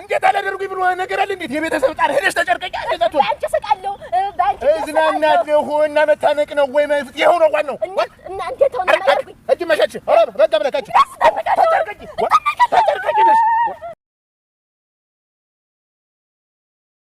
እንዴት አላደርጉኝ ብሎ ነገር አለ እንዴት የቤተሰብ ጣር ሄደሽ ተጨርቀኛ እንደዛት ወይ አንቺ ሰቃለው ባንቺ እዝናናለሁ እና መታነቅ ነው ወይ ይሄው ነው ዋናው እና እንዴት ሆነ ማለት እጅ መሸች አረ ረጋ ብለካች ተጨርቀኝ